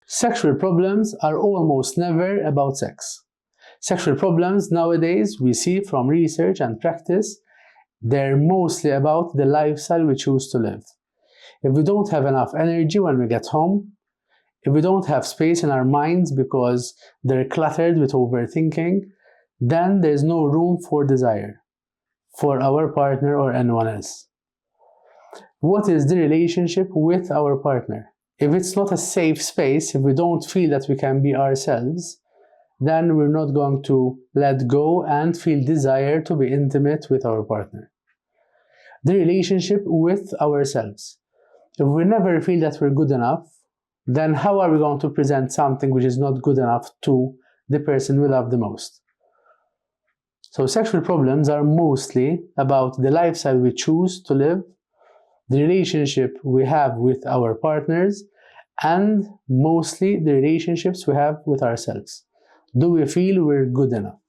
Sexual problems are almost never about sex. Sexual problems nowadays, we see from research and practice, they're mostly about the lifestyle we choose to live. If we don't have enough energy when we get home, if we don't have space in our minds because they're cluttered with overthinking, then there's no room for desire for our partner or anyone else. What is the relationship with our partner? If it's not a safe space, if we don't feel that we can be ourselves, then we're not going to let go and feel desire to be intimate with our partner. The relationship with ourselves. If we never feel that we're good enough, then how are we going to present something which is not good enough to the person we love the most? So sexual problems are mostly about the lifestyle we choose to live, the relationship we have with our partners, and mostly the relationships we have with ourselves. Do we feel we're good enough?